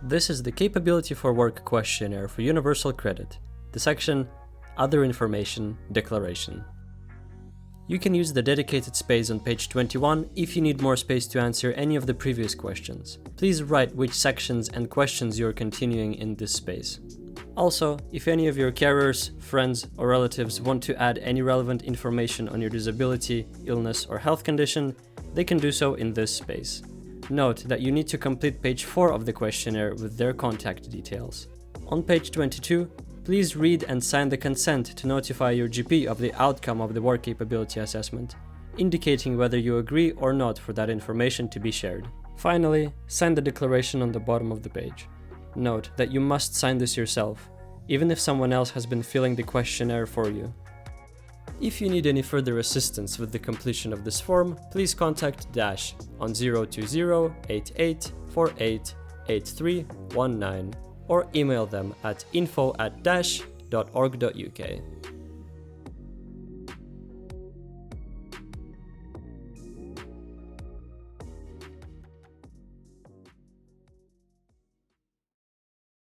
This is the Capability for Work questionnaire for Universal Credit, the section Other Information Declaration. You can use the dedicated space on page 21 if you need more space to answer any of the previous questions. Please write which sections and questions you are continuing in this space. Also, if any of your carers, friends, or relatives want to add any relevant information on your disability, illness, or health condition, they can do so in this space. Note that you need to complete page 4 of the questionnaire with their contact details. On page 22, please read and sign the consent to notify your GP of the outcome of the work capability assessment, indicating whether you agree or not for that information to be shared. Finally, sign the declaration on the bottom of the page. Note that you must sign this yourself, even if someone else has been filling the questionnaire for you. If you need any further assistance with the completion of this form, please contact Dash on 020-8848-8319 or email them at info@dash.org.uk.